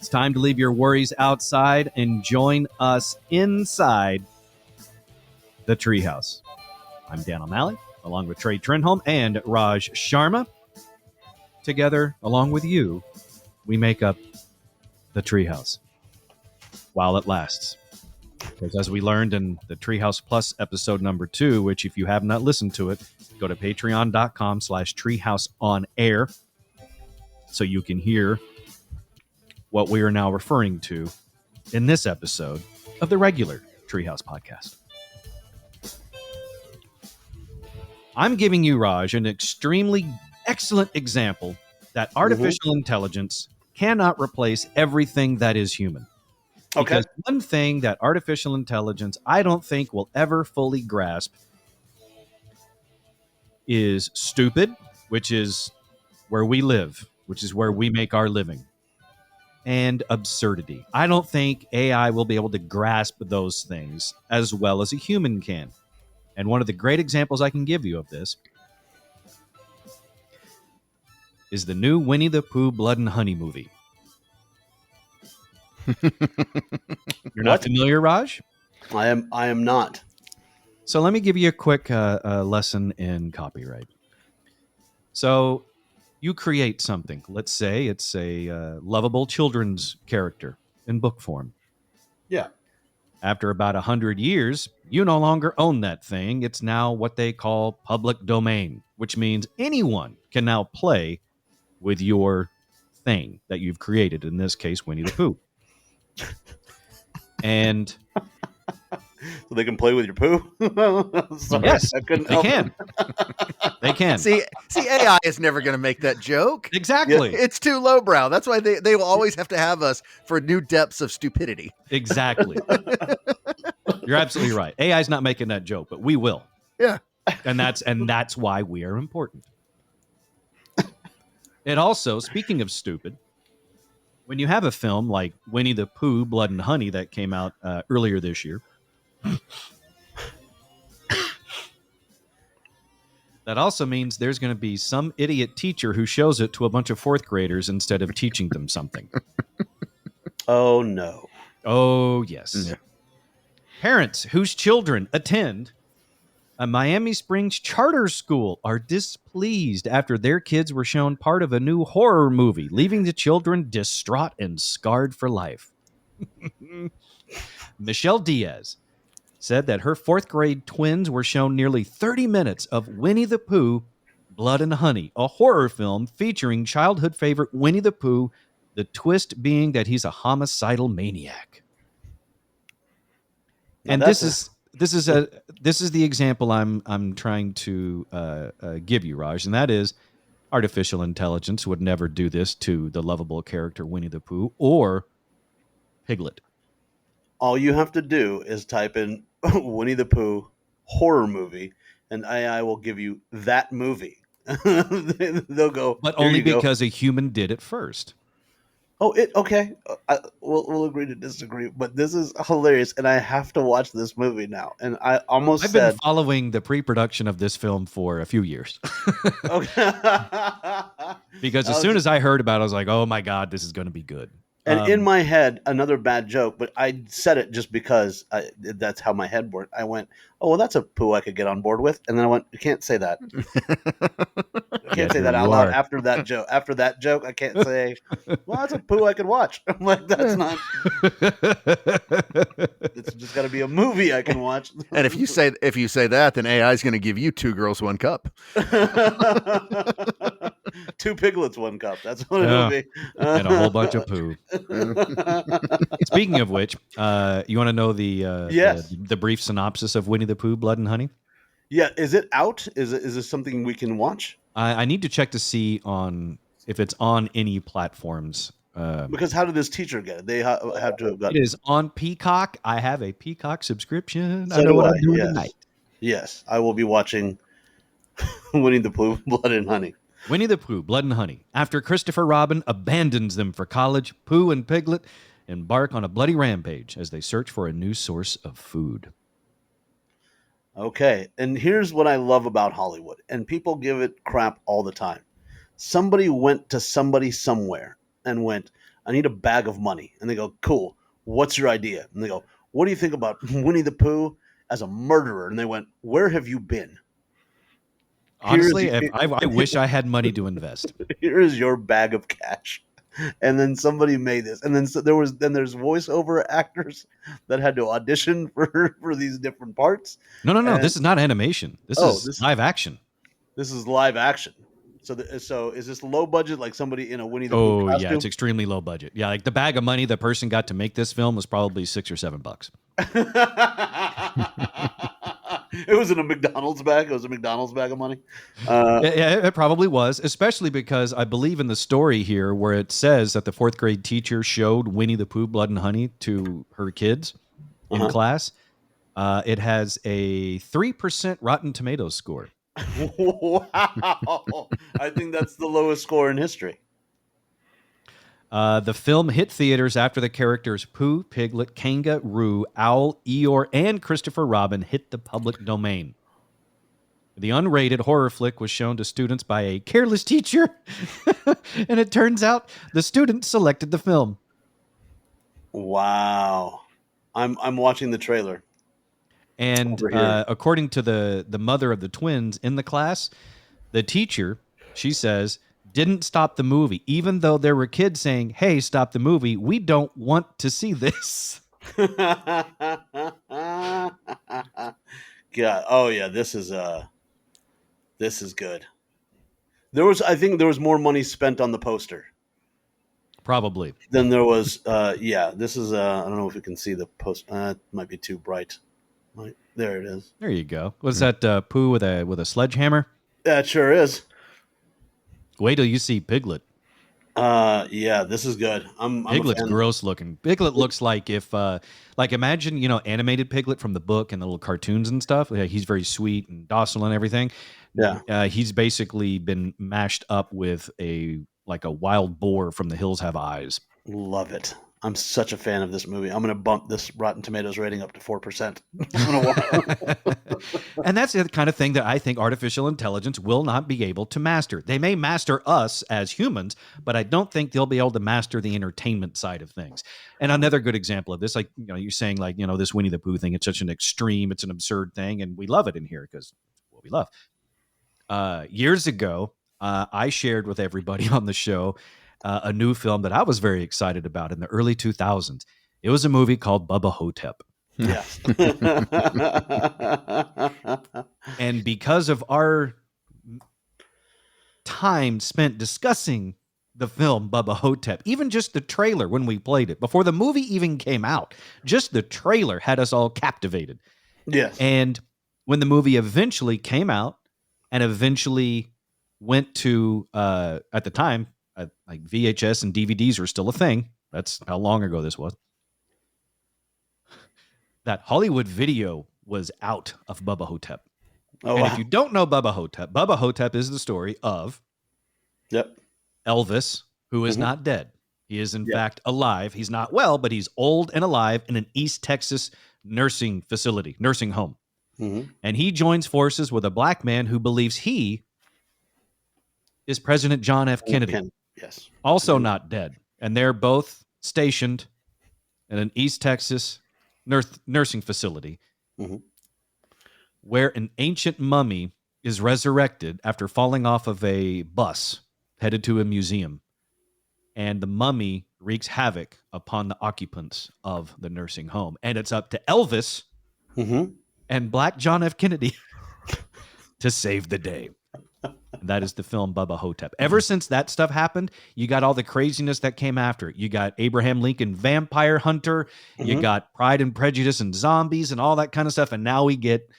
It's time to leave your worries outside and join us inside the Treehouse. I'm Dan O'Malley, along with Trey Trenholm and Raj Sharma. Together, along with you, we make up the Treehouse while it lasts. Because as we learned in the Treehouse Plus episode number 2, which if you have not listened to it, go to patreon.com/treehouseonair so you can hear what we are now referring to in this episode of the regular Treehouse podcast. I'm giving you, Raj, an extremely excellent example that artificial intelligence cannot replace everything that is human. Okay. Because one thing that artificial intelligence I don't think will ever fully grasp is stupid, which is where we live, which is where we make our living, and absurdity. I don't think AI will be able to grasp those things as well as a human can. And one of the great examples I can give you of this is the new Winnie the Pooh Blood and Honey movie. You're not familiar, Raj? I am not. So let me give you a quick lesson in copyright. So you create something. Let's say it's a lovable children's character in book form. Yeah. After about 100 years, you no longer own that thing. It's now what they call public domain, which means anyone can now play with your thing that you've created, in this case, Winnie the Pooh. And so they can play with your poo? Sorry, yes, I couldn't they help can. They can. See, AI is never going to make that joke. Exactly. It's too lowbrow. That's why they will always have to have us for new depths of stupidity. Exactly. You're absolutely right. AI is not making that joke, but we will. Yeah. And that's why we are important. And also, speaking of stupid, when you have a film like Winnie the Pooh, Blood and Honey that came out earlier this year, that also means there's going to be some idiot teacher who shows it to a bunch of fourth graders instead of teaching them something. Oh, no. Oh, yes. Yeah. Parents whose children attend a Miami Springs charter school are displeased after their kids were shown part of a new horror movie, leaving the children distraught and scarred for life. Michelle Diaz said that her fourth grade twins were shown nearly 30 minutes of Winnie the Pooh, Blood and Honey, a horror film featuring childhood favorite Winnie the Pooh, the twist being that he's a homicidal maniac. Now And this is the example I'm trying to give you, Raj, and that is artificial intelligence would never do this to the lovable character Winnie the Pooh or Piglet. All you have to do is type in Winnie the Pooh horror movie, and AI will give you that movie. They'll go, But "Here only you go." because a human did it first. Oh, okay. We'll agree to disagree, but this is hilarious, and I have to watch this movie now. And I almost I've been following the pre-production of this film for a few years. Okay. Because as soon as I heard about it, I was like, oh my God, this is going to be good. And in my head, another bad joke, but I said it just because that's how my head worked. I went, oh, well, that's a Pooh I could get on board with. And then I went, you can't say that. I can't say that out loud after that joke. After that joke, I can't say, well, that's a Pooh I could watch. I'm like, that's not. It's just got to be a movie I can watch. And if you say that, then AI is going to give you 2 girls, 1 cup. 2 piglets, 1 cup. That's what it'll be. And a whole bunch of Pooh. Speaking of which, you want to know the brief synopsis of Winnie the Pooh, Blood and Honey? Yeah, is it out? Is this something we can watch? I need to check to see if it's on any platforms. Because how did this teacher get it? They have to have got it. It is on Peacock. I have a Peacock subscription. So I know what I'm doing tonight. Yes, I will be watching Winnie the Pooh, Blood and Honey. Winnie the Pooh, Blood and Honey. After Christopher Robin abandons them for college, Pooh and Piglet embark on a bloody rampage as they search for a new source of food. Okay, and here's what I love about Hollywood, and people give it crap all the time. Somebody went to somebody somewhere and went, I need a bag of money. And they go, cool. What's your idea? And they go, what do you think about Winnie the Pooh as a murderer? And they went, where have you been? Honestly, I wish I had money to invest. Here is your bag of cash. And then somebody made this, and then there's voiceover actors that had to audition for these different parts. No. And, This is not animation. This is live action. This is live action. So is this low budget, like somebody in a Winnie the Pooh costume? Yeah, it's extremely low budget. Yeah, like the bag of money the person got to make this film was probably $6 or $7. It was in a McDonald's bag. It was a McDonald's bag of money. Yeah, it probably was, especially because I believe in the story here where it says that the 4th grade teacher showed Winnie the Pooh Blood and Honey to her kids in class. It has a 3% Rotten Tomatoes score. Wow. I think that's the lowest score in history. The film hit theaters after the characters Pooh, Piglet, Kanga, Roo, Owl, Eeyore, and Christopher Robin hit the public domain. The unrated horror flick was shown to students by a careless teacher, and it turns out the students selected the film. Wow. I'm watching the trailer. And according to the mother of the twins in the class, the teacher, she says, didn't stop the movie, even though there were kids saying, hey, stop the movie. We don't want to see this. God. Oh yeah, this is good. I think there was more money spent on the poster. Probably. Than there was this is I don't know if you can see the post. It might be too bright. Right, there it is. There you go. Was that Pooh with a sledgehammer? That sure is. Wait till you see Piglet. Yeah, this is good. Piglet's gross looking. Piglet looks like if, imagine, animated Piglet from the book and the little cartoons and stuff. He's very sweet and docile and everything. Yeah. He's basically been mashed up with a wild boar from The Hills Have Eyes. Love it. I'm such a fan of this movie. I'm going to bump this Rotten Tomatoes rating up to 4%. And that's the kind of thing that I think artificial intelligence will not be able to master. They may master us as humans, but I don't think they'll be able to master the entertainment side of things. And another good example of this, you're saying this Winnie the Pooh thing, it's such an extreme, it's an absurd thing, and we love it in here because what we love. Years ago, I shared with everybody on the show a new film that I was very excited about in the early 2000s. It was a movie called Bubba Hotep. Yeah. And because of our time spent discussing the film Bubba Hotep, even just the trailer when we played it, before the movie even came out, just the trailer had us all captivated. Yes. And when the movie eventually came out and eventually went to, at the time, like VHS and DVDs were still a thing. That's how long ago this was. That Hollywood Video was out of Bubba Hotep. Oh, and wow. if you don't know Bubba Hotep is the story of Elvis, who is not dead. He is, in fact, alive. He's not well, but he's old and alive in an East Texas nursing home. Mm-hmm. And he joins forces with a black man who believes he is President John F. Kennedy. Yes. Also not dead. And they're both stationed in an East Texas nursing facility where an ancient mummy is resurrected after falling off of a bus headed to a museum. And the mummy wreaks havoc upon the occupants of the nursing home. And it's up to Elvis and Black John F. Kennedy to save the day. That is the film Bubba Hotep. Ever since that stuff happened, you got all the craziness that came after it. You got Abraham Lincoln Vampire Hunter. You got Pride and Prejudice and zombies and all that kind of stuff. And now we get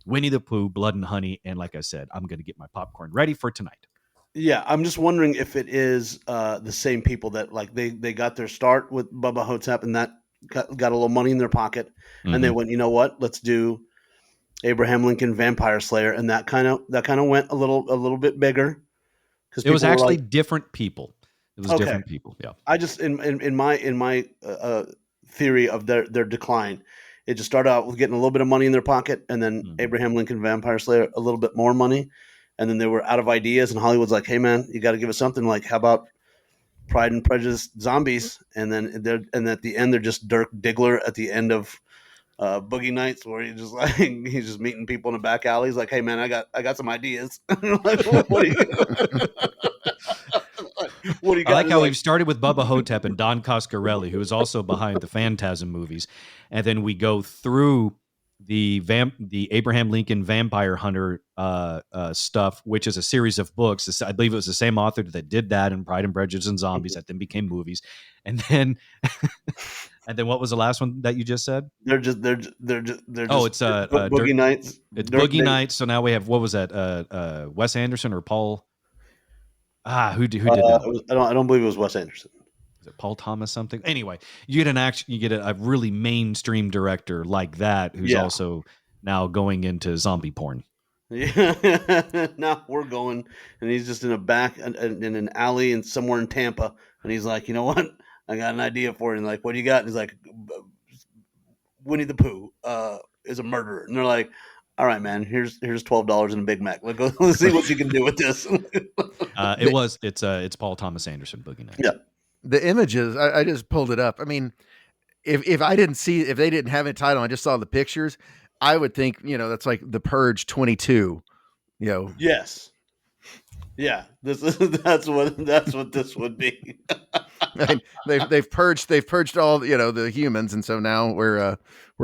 Winnie the Pooh, Blood and Honey. And like I said, I'm going to get my popcorn ready for tonight. Yeah, I'm just wondering if it is the same people that they got their start with Bubba Hotep and that got a little money in their pocket. And they went, you know what, let's do Abraham Lincoln Vampire Slayer, and that kind of went a little bit bigger. It was actually different people. It was different people. Yeah. I just in my theory of their decline, it just started out with getting a little bit of money in their pocket, and then Abraham Lincoln Vampire Slayer a little bit more money, and then they were out of ideas, and Hollywood's like, hey man, you got to give us something. Like, how about Pride and Prejudice zombies, and at the end they're just Dirk Diggler at the end of Boogie Nights, where he's just meeting people in the back alley. He's like, "Hey man, I got some ideas." Like, what do you what do you got? I like He's how we've started with Bubba Hotep and Don Coscarelli, who is also behind the Phantasm movies, and then we go through the Abraham Lincoln Vampire Hunter stuff, which is a series of books. I believe it was the same author that did that in Pride and Prejudice and Zombies that then became movies, and then what was the last one that you just said? They're just It's Boogie Nights. It's Boogie Nights. So now we have, what was that? Wes Anderson or Paul? Who did that? I don't believe it was Wes Anderson. Is it Paul Thomas something? Anyway, you get a really mainstream director like that who's also now going into zombie porn. Yeah, now we're going, and he's just in an alley and somewhere in Tampa, and he's like, you know what? I got an idea for you. And like, what do you got? And he's like, Winnie the Pooh is a murderer, and they're like, all right, man, here's $12 and a Big Mac. Let's see what you can do with this. It's Paul Thomas Anderson, Boogie Nights. Yeah. The images, I just pulled it up. I mean, if they didn't have a title, I just saw the pictures, I would think, that's like The Purge 22. Yes. Yeah. That's what this would be. I mean, they've purged all the humans, and so now we're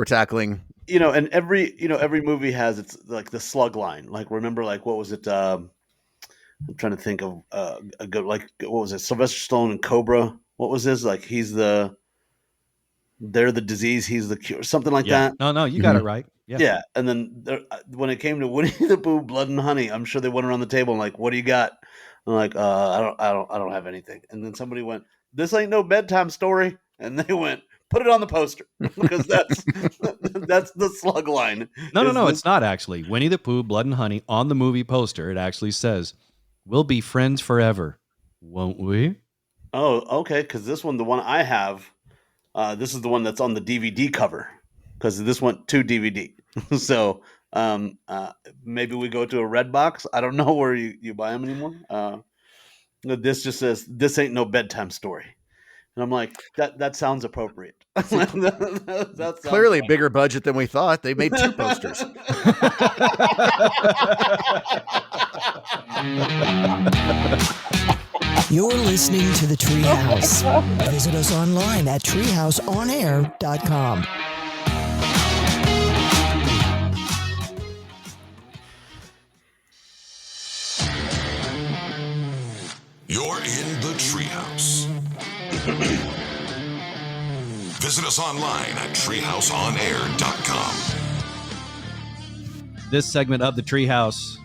tackling. And every movie has its like the slug line. Like, remember, like, what was it? I'm trying to think of a good, like, what was it? Sylvester Stallone and Cobra. What was this? Like, they're the disease, he's the cure, something like that. No, you got it right. Yeah. Yeah. And then when it came to Winnie the Pooh, Blood and Honey, I'm sure they went around the table and like, what do you got? I'm like, I don't have anything. And then somebody went, this ain't no bedtime story. And they went, put it on the poster, because that's the slug line. No, it's not actually. Winnie the Pooh, Blood and Honey, on the movie poster, it actually says, we'll be friends forever, won't we? Oh, okay. Because this one, the one I have, this is the one that's on the DVD cover, because this went to DVD. So maybe we go to a Red Box. I don't know where you buy them anymore. This just says, this ain't no bedtime story. And I'm like, that sounds appropriate. that sounds clearly a bigger budget than we thought. They made 2 posters. You're listening to the Treehouse. Visit us online at treehouseonair.com. You're in the Treehouse. Visit us online at treehouseonair.com. This segment of the Treehouse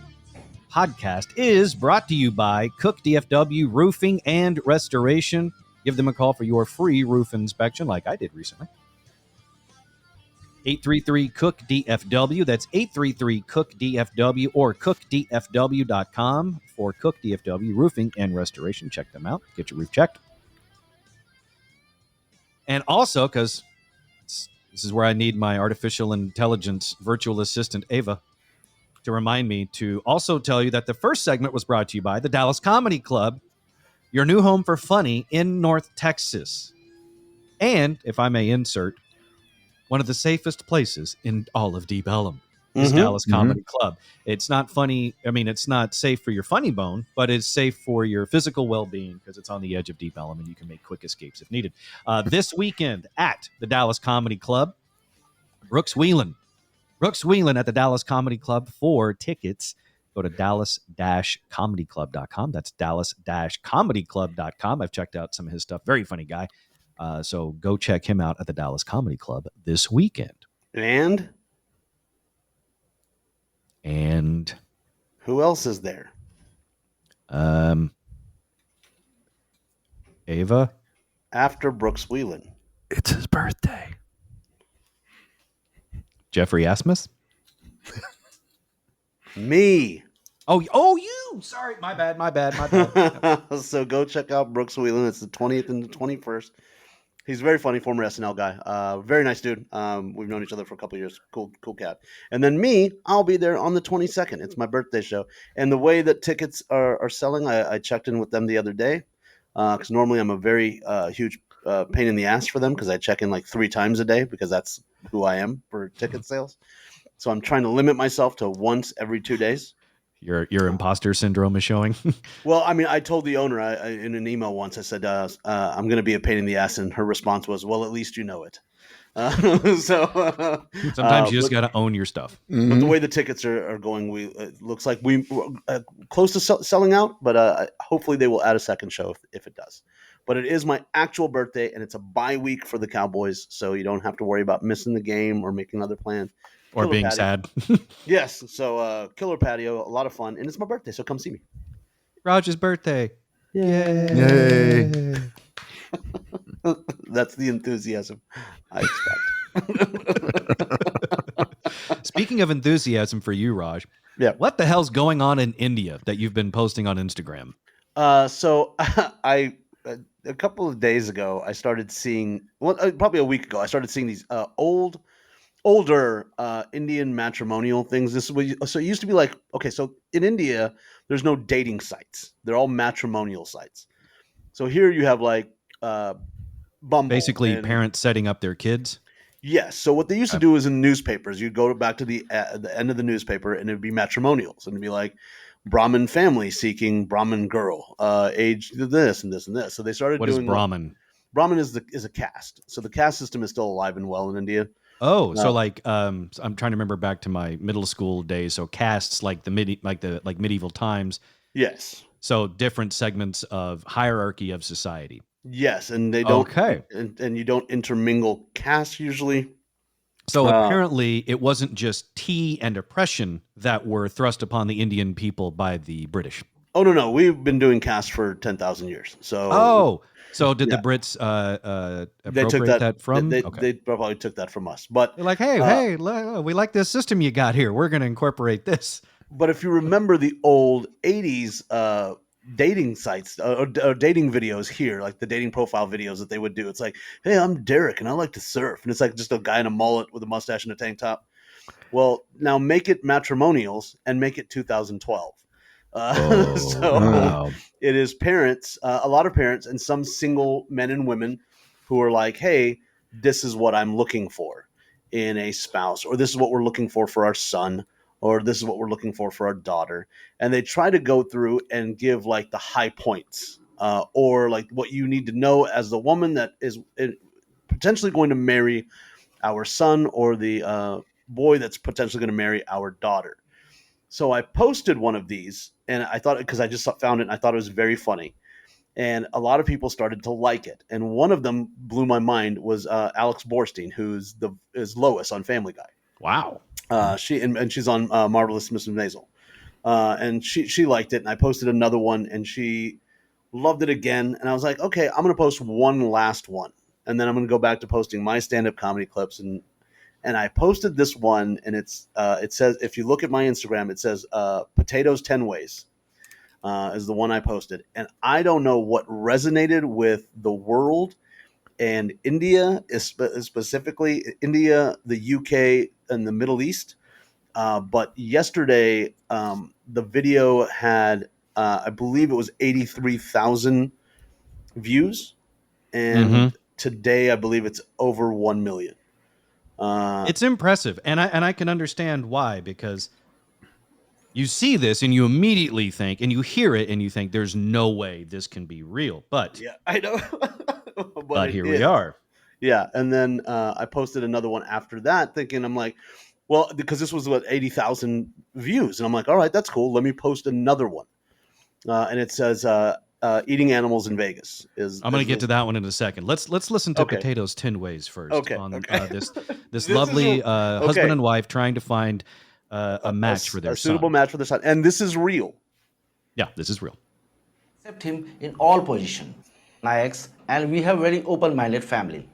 podcast is brought to you by Cook DFW Roofing and Restoration. Give them a call for your free roof inspection, like I did recently. 833-COOK-DFW. That's 833-COOK-DFW or cookdfw.com for Cook DFW Roofing and Restoration. Check them out. Get your roof checked. And also, because this is where I need my artificial intelligence virtual assistant, Ava, to remind me to also tell you that the first segment was brought to you by the Dallas Comedy Club, your new home for funny in North Texas. And, if I may insert, one of the safest places in all of Deep Ellum is Dallas Comedy Club. It's not funny. I mean, it's not safe for your funny bone, but it's safe for your physical well-being because it's on the edge of Deep Ellum and you can make quick escapes if needed. This weekend at the Dallas Comedy Club, Brooks Wheelan at the Dallas Comedy Club. For tickets, go to dallas-comedyclub.com. That's dallas-comedyclub.com. I've checked out some of his stuff. Very funny guy. So go check him out at the Dallas Comedy Club this weekend. And who else is there? Ava. After Brooks Wheelan. It's his birthday. Jeffrey Asmus. Me. Oh, you. Sorry, my bad. So go check out Brooks Wheelan. It's the 20th and the 21st. He's a very funny, former SNL guy. Very nice dude. We've known each other for a couple of years. Cool cat. And then me, I'll be there on the 22nd. It's my birthday show. And the way that tickets are selling, I checked in with them the other day. because normally I'm a very huge pain in the ass for them because I check in like 3 times a day because that's who I am for ticket sales. So I'm trying to limit myself to once every 2 days. Your imposter syndrome is showing. Well, I mean, I told the owner in an email once. I said I'm going to be a pain in the ass, and her response was, "Well, at least you know it." Sometimes you just got to own your stuff. But the way the tickets are going, it looks like we close to selling out. But hopefully, they will add a second show if it does. But it is my actual birthday, and it's a bye week for the Cowboys, so you don't have to worry about missing the game or making other plans. Or Killer being patio. sad. Yes, so killer patio, a lot of fun, and it's my birthday, so come see me. Raj's birthday. Yay. That's the enthusiasm I expect. Speaking of enthusiasm for you, Raj, Yeah. what the hell's going on in India that you've been posting on Instagram? So I a couple of days ago I started seeing probably a week ago I started seeing these older Indian matrimonial things. So it used to be like, okay, so in India there's no dating sites; they're all matrimonial sites. So here you have like Bumble, Basically, and parents setting up their kids. yes. So what they used to do is in newspapers, you'd go back to the end of the newspaper, and it'd be matrimonials, and it'd be like Brahmin family seeking Brahmin girl, age this and this and this. So they started What is doing Brahmin? Brahmin is a caste. So the caste system is still alive and well in India. Oh, so No. like I'm trying to remember back to my middle school days. So castes like the medieval times. Yes. So different segments of hierarchy of society. Yes, and they don't. Okay. And you don't intermingle castes usually. So apparently it wasn't just tea and oppression that were thrust upon the Indian people by the British. Oh no, we've been doing castes for 10,000 years. So so did yeah. the Brits they took appropriate that from? They, Okay. they probably took that from us, but They're like, hey, we like this system you got here. We're going to incorporate this. But if you remember the old 80s dating sites or dating videos here, like the dating profile videos that they would do, it's like, hey, I'm Derek and I like to surf. And it's like just a guy in a mullet with a mustache and a tank top. Well, now make it matrimonials and make it 2012. Wow. It is parents, a lot of parents, and some single men and women who are like, hey, this is what I'm looking for in a spouse, or this is what we're looking for our son, or this is what we're looking for our daughter. And they try to go through and give like the high points, or like what you need to know as the woman that is potentially going to marry our son, or the boy that's potentially going to marry our daughter. So I posted one of these, and I thought, because I just found it and I thought it was very funny. And a lot of people started to like it. And one of them blew my mind was Alex Borstein, who's is Lois on Family Guy. Wow. She's on Marvelous Mrs. Maisel, and she liked it, and I posted another one, and she loved it again, and I was like, okay, I'm gonna post one last one, and then I'm gonna go back to posting my stand-up comedy clips, and I posted this one, and it says, if you look at my Instagram, it says potatoes 10 ways is the one I posted, and I don't know what resonated with the world. And India is specifically India, the UK, and the Middle East. But yesterday, the video had, I believe it was 83,000 views. And today, I believe it's over 1 million. It's impressive. And I can understand why, because you see this and you immediately think, and you hear it and you think, there's no way this can be real. But yeah, I know. but here we are. Yeah, and then I posted another one after that, thinking, I'm like, well, because this was 80,000 views, and I'm like, all right, that's cool. Let me post another one, and it says eating animals in Vegas. I'm going to get to that one in a second. Let's listen to Okay. Potatoes 10 Ways first. Okay, On okay. this This lovely is husband and wife trying to find a match for their a suitable son. match for their son, and this is real. Yeah, this is real. Accept him in all positions. My ex and we have very open-minded family.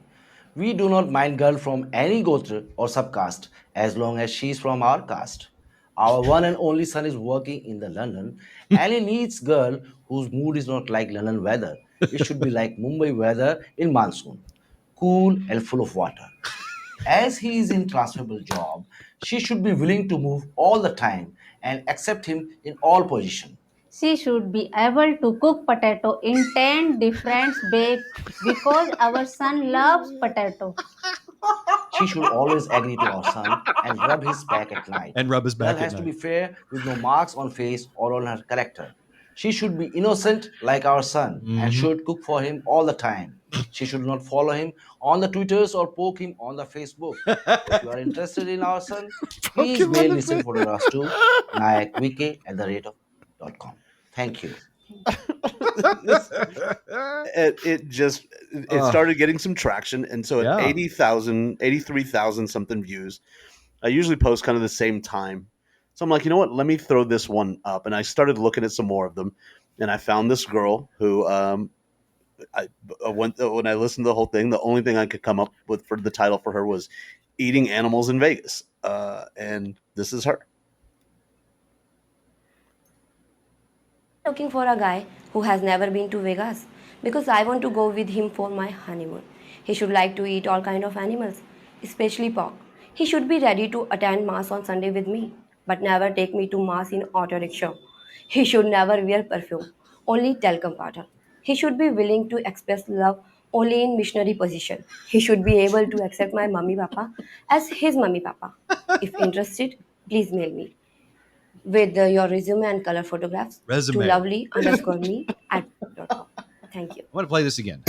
We do not mind girl from any gotra or subcaste as long as she is from our caste. Our one and only son is working in the London and he needs girl whose mood is not like London weather. It should be like Mumbai weather in monsoon, cool and full of water. As he is in transferable job, she should be willing to move all the time and accept him in all positions. She should be able to cook potato in 10 different ways because our son loves potato. She should always agree to our son and rub his back at night. And rub his Girl back at has to be night. fair with no marks on face or on her character. She should be innocent like our son and Mhm. should cook for him all the time. She should not follow him on the Twitters or poke him on the Facebook. If you are interested in our son, please mail recent photographs to nayakvk@the rate of.com. Thank you. It Ugh. started getting some traction, and so at Yeah. 80,000, 83,000 something views, I usually post kind of the same time. So I'm like, you know what? Let me throw this one up, and I started looking at some more of them, and I found this girl who I went when I listened to the whole thing. The only thing I could come up with for the title for her was "Eating Animals in Vegas," and this is her. Looking for a guy who has never been to Vegas because I want to go with him for my honeymoon. He should like to eat all kind of animals, especially pork. He should be ready to attend mass on Sunday with me, but never take me to mass in auto rickshaw. He should never wear perfume, only talcum powder. He should be willing to express love only in missionary position. He should be able to accept my mummy papa as his mummy papa. If interested, please mail me with your resume and color photographs to Resume. lovely_me@com. Thank you. I want to play this again.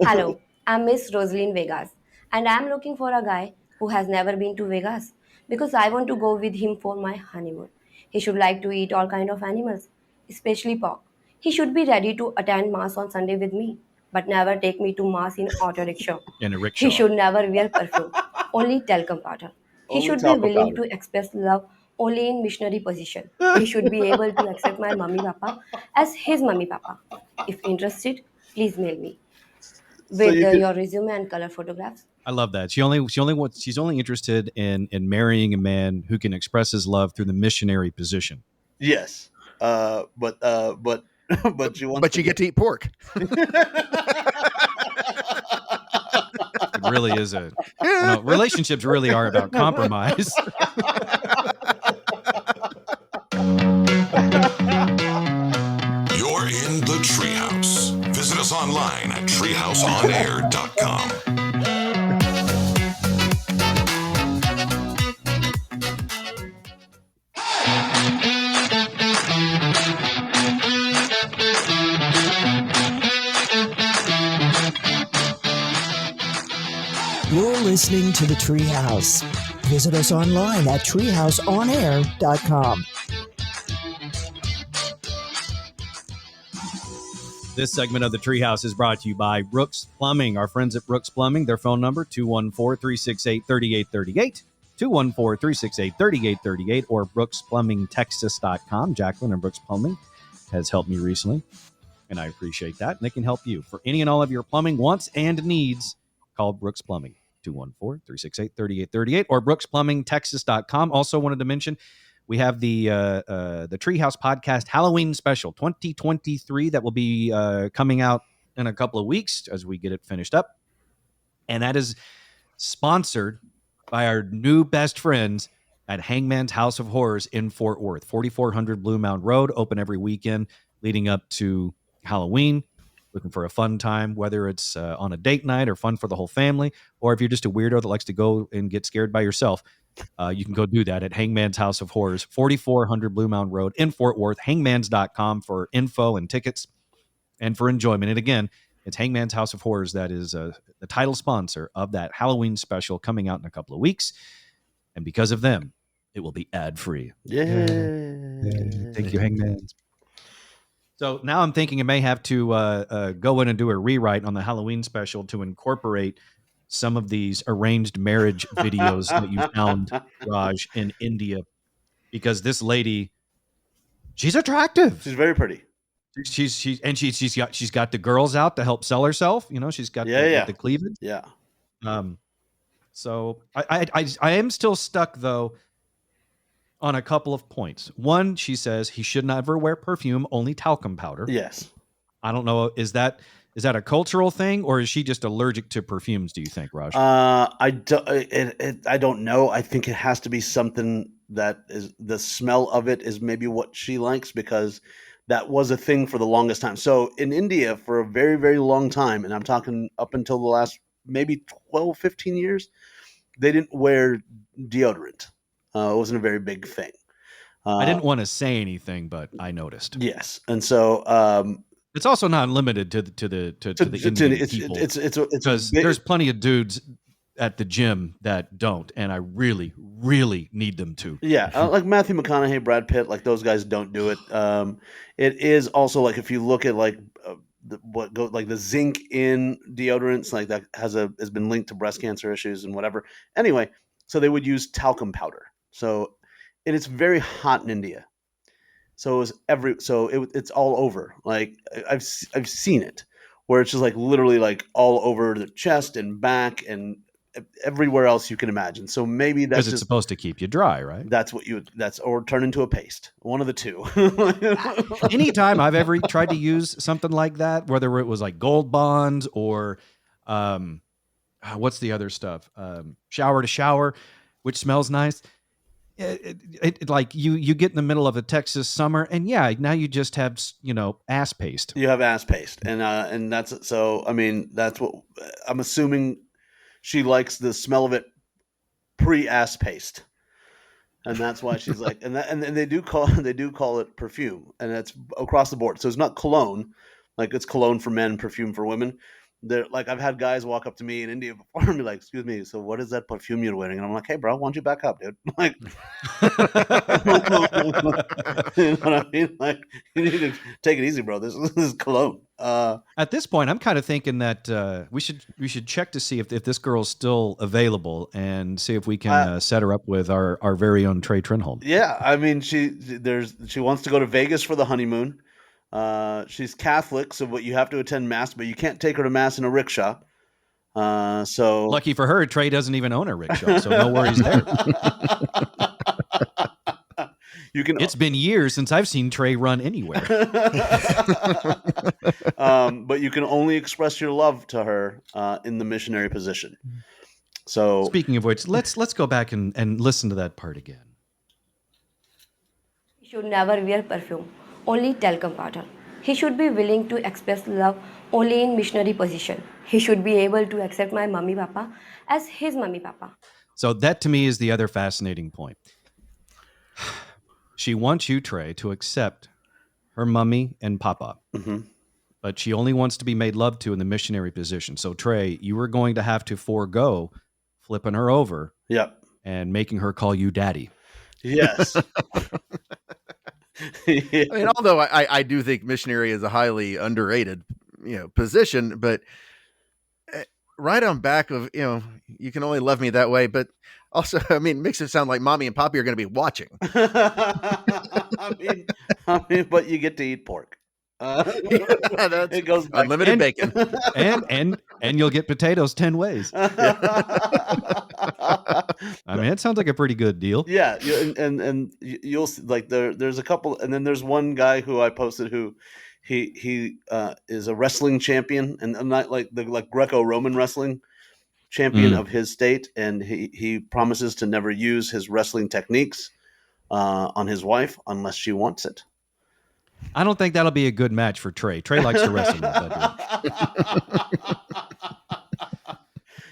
Hello, I'm Miss Rosaline Vegas, and I'm looking for a guy who has never been to Vegas because I want to go with him for my honeymoon. He should like to eat all kind of animals, especially pork. He should be ready to attend mass on Sunday with me, but never take me to mass in auto rickshaw. In a He rickshaw. should never wear perfume, only talcum powder. He Only should be talcum willing powder. to express love only in missionary position. He should be able to accept my mummy papa as his mummy papa. If interested, please mail me So with you could, your resume and color photographs. I love that. She's only interested in marrying a man who can express his love through the missionary position. yes, but but she wants. But you get to eat pork. It really is relationships really are about compromise. You're in the Treehouse. Visit us online at treehouseonair.com. You're listening to The Treehouse. Visit us online at treehouseonair.com. This segment of the Treehouse is brought to you by Brooks Plumbing. Our friends at Brooks Plumbing, their phone number, 214-368-3838, 214-368-3838, or brooksplumbingtexas.com. Jacqueline and Brooks Plumbing has helped me recently, and I appreciate that. And they can help you. For any and all of your plumbing wants and needs, call Brooks Plumbing, 214-368-3838, or brooksplumbingtexas.com. Also wanted to mention, we have the Treehouse Podcast Halloween Special 2023 that will be coming out in a couple of weeks as we get it finished up. And that is sponsored by our new best friends at Hangman's House of Horrors in Fort Worth, 4400 Blue Mound Road, open every weekend leading up to Halloween. Looking for a fun time, whether it's on a date night or fun for the whole family, or if you're just a weirdo that likes to go and get scared by yourself, you can go do that at Hangman's House of Horrors, 4400 Blue Mound Road in Fort Worth, hangmans.com for info and tickets and for enjoyment. And again, it's Hangman's House of Horrors that is the title sponsor of that Halloween special coming out in a couple of weeks. And because of them, it will be ad-free. Yeah. Thank you, Hangman's. So now I'm thinking I may have to go in and do a rewrite on the Halloween special to incorporate some of these arranged marriage videos that you found, Raj, in India, because this lady, she's attractive. She's very pretty. She's got the girls out to help sell herself. You know, she's got the cleavage. Yeah. So I am still stuck though on a couple of points. One, she says he should never wear perfume, only talcum powder. Yes. I don't know. Is that Is that a cultural thing, or is she just allergic to perfumes? Do you think, Raj? I don't know. I think it has to be something that is the smell of it is maybe what she likes, because that was a thing for the longest time. So in India for a very, very long time, and I'm talking up until the last maybe 12, 15 years, they didn't wear deodorant. It wasn't a very big thing. I didn't want to say anything, but I noticed. Yes, and so it's also not limited to the Indian people. It's because there's plenty of dudes at the gym that don't, and I really, really need them to. Yeah, like Matthew McConaughey, Brad Pitt, like those guys don't do it. It is also like if you look at like the zinc in deodorants, like that has been linked to breast cancer issues and whatever. Anyway, so they would use talcum powder. So, and it's very hot in India. So it's all over. Like I've seen it where it's just like literally like all over the chest and back and everywhere else you can imagine. So maybe that's because it's supposed to keep you dry, right? That's or turn into a paste. One of the two. Anytime I've ever tried to use something like that, whether it was like Gold Bonds or what's the other stuff? Shower to shower, which smells nice. It like you get in the middle of a Texas summer, and now you just have ass paste. You have ass paste, and that's so. I mean, that's what I'm assuming. She likes the smell of it pre-ass paste, and that's why she's like. And they do call it perfume, and that's across the board. So it's not cologne, like it's cologne for men, perfume for women. They're like, I've had guys walk up to me in India before and be like, "Excuse me, so what is that perfume you're wearing?" And I'm like, "Hey, bro, why don't you back up, dude?" Like, you know what I mean? Like, you need to take it easy, bro. This is cologne. At this point, I'm kind of thinking that we should check to see if this girl's still available and see if we can set her up with our very own Trey Trinholm. Yeah, I mean, she wants to go to Vegas for the honeymoon. She's Catholic, so you have to attend mass, but you can't take her to mass in a rickshaw. So lucky for her, Trey doesn't even own a rickshaw, so no worries there. It's been years since I've seen Trey run anywhere. But you can only express your love to her in the missionary position. So speaking of which, let's go back and listen to that part again. He should never wear perfume, only talcum powder. He should be willing to express love only in missionary position. He should be able to accept my mummy papa as his mummy papa. So that to me is the other fascinating point. She wants you, Trey, to accept her mummy and papa, but she only wants to be made love to in the missionary position. So Trey, you are going to have to forego flipping her over, and making her call you daddy. Yes. I mean, although I do think missionary is a highly underrated, position, but right on back of, you can only love me that way. But also, I mean, makes it sound like mommy and poppy are going to be watching. I mean, but you get to eat pork. It goes back. Unlimited bacon, and you'll get potatoes 10 ways. I mean, it sounds like a pretty good deal. Yeah, and you'll see, like there's a couple, and then there's one guy who I posted who he is a wrestling champion, and not like Greco-Roman wrestling champion of his state, and he promises to never use his wrestling techniques on his wife unless she wants it. I don't think that'll be a good match for Trey. Trey likes to wrestle.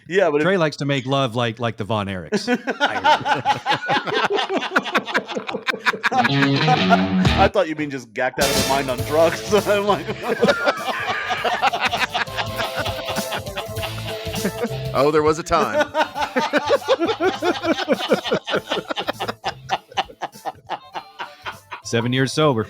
Yeah, but Trey likes to make love like the Von Erichs. I thought you mean just gacked out of their mind on drugs. I'm like, oh, there was a time. Seven years sober.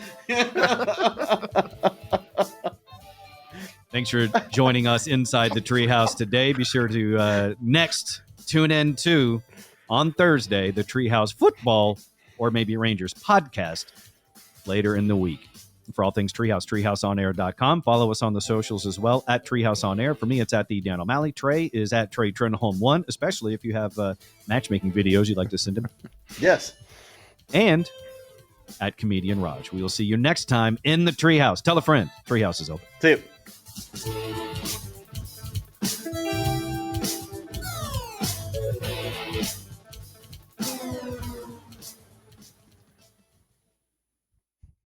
Thanks for joining us inside the Treehouse today. Be sure to next tune in to on Thursday the Treehouse football or maybe Rangers podcast later in the week. For all things Treehouse, treehouseonair.com. Follow us on the socials as well at Treehouse On Air. For me, it's at the Dan O'Malley. Trey is at Trey Trinholm 1, especially if you have matchmaking videos you'd like to send him. Yes. And at Comedian Raj. We will see you next time in the Treehouse. Tell a friend. Treehouse is open. See you.